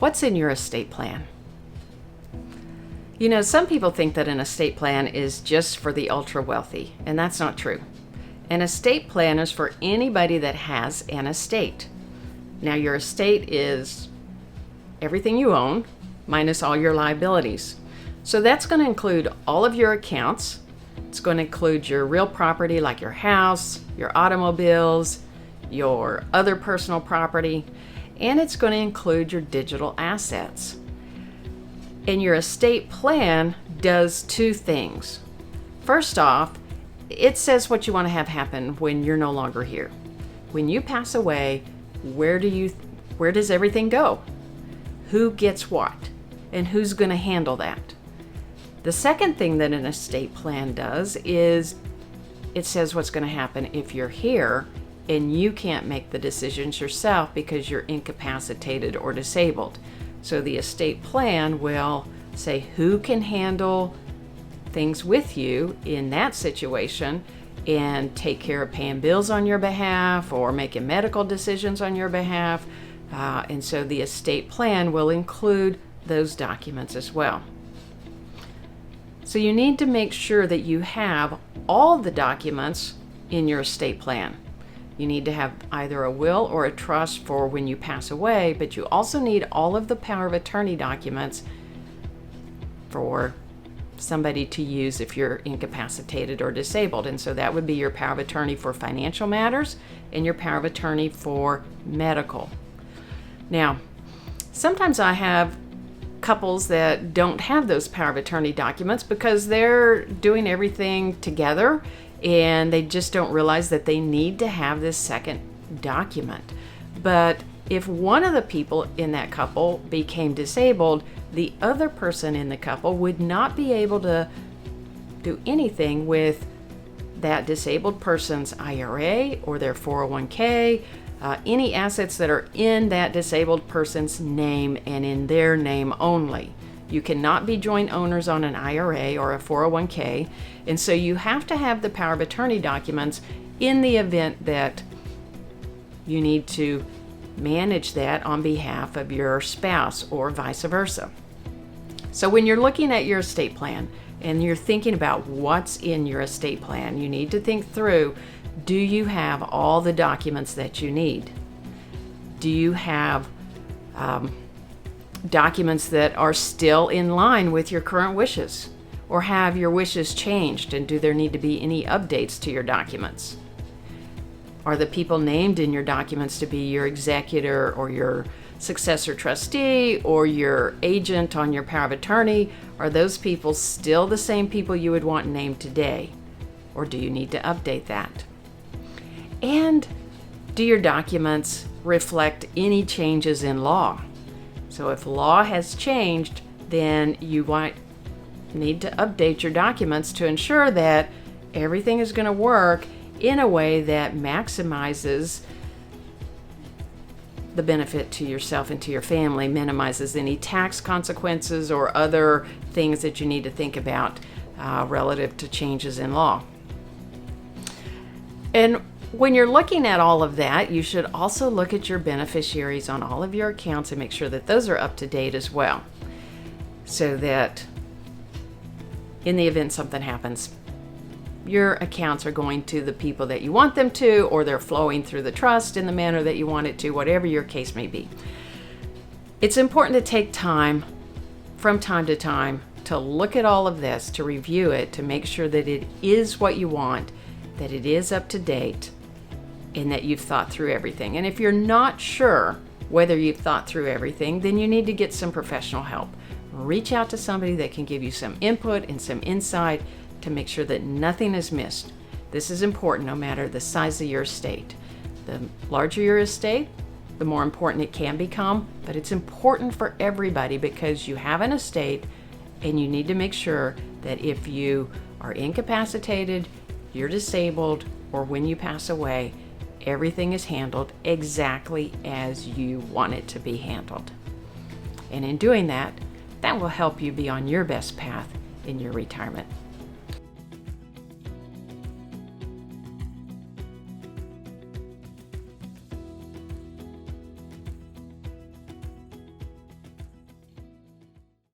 What's in your estate plan? You know, some people think that an estate plan is just for the ultra wealthy, and that's not true. An estate plan is for anybody that has an estate. Now, your estate is everything you own minus all your liabilities. So that's going to include all of your accounts. It's going to include your real property like your house, your automobiles, your other personal property, and it's going to include your digital assets. And your estate plan does two things. First off, it says what you want to have happen when you're no longer here. When you pass away, where does everything go? Who gets what? And who's going to handle that? The second thing that an estate plan does is it says what's going to happen if you're here and you can't make the decisions yourself because you're incapacitated or disabled. So the estate plan will say who can handle things with you in that situation and take care of paying bills on your behalf or making medical decisions on your behalf. And so the estate plan will include those documents as well. So you need to make sure that you have all the documents in your estate plan. You need to have either a will or a trust for when you pass away, but you also need all of the power of attorney documents for somebody to use if you're incapacitated or disabled. And so that would be your power of attorney for financial matters and your power of attorney for medical. Now, sometimes I have couples that don't have those power of attorney documents because they're doing everything together and they just don't realize that they need to have this second document. But if one of the people in that couple became disabled, the other person in the couple would not be able to do anything with that disabled person's IRA or their 401k, any assets that are in that disabled person's name and in their name only. You cannot be joint owners on an IRA or a 401k, and so you have to have the power of attorney documents in the event that you need to manage that on behalf of your spouse or vice versa. So when you're looking at your estate plan and you're thinking about what's in your estate plan, you need to think through, do you have all the documents that you need? Do you have documents that are still in line with your current wishes? Or have your wishes changed, and do there need to be any updates to your documents? Are the people named in your documents to be your executor or your successor trustee or your agent on your power of attorney? Are those people still the same people you would want named today? Or do you need to update that? And do your documents reflect any changes in law? So if law has changed, then you might need to update your documents to ensure that everything is going to work in a way that maximizes the benefit to yourself and to your family, minimizes any tax consequences or other things that you need to think about relative to changes in law. And when you're looking at all of that, you should also look at your beneficiaries on all of your accounts and make sure that those are up to date as well, so that in the event something happens, your accounts are going to the people that you want them to, or they're flowing through the trust in the manner that you want it to, whatever your case may be. It's important to take time from time to time to look at all of this, to review it, to make sure that it is what you want, that it is up to date, and that you've thought through everything. And if you're not sure whether you've thought through everything, then you need to get some professional help. Reach out to somebody that can give you some input and some insight to make sure that nothing is missed. This is important no matter the size of your estate. The larger your estate, the more important it can become, but it's important for everybody because you have an estate and you need to make sure that if you are incapacitated, you're disabled, or when you pass away, everything is handled exactly as you want it to be handled. And in doing that, that will help you be on your best path in your retirement.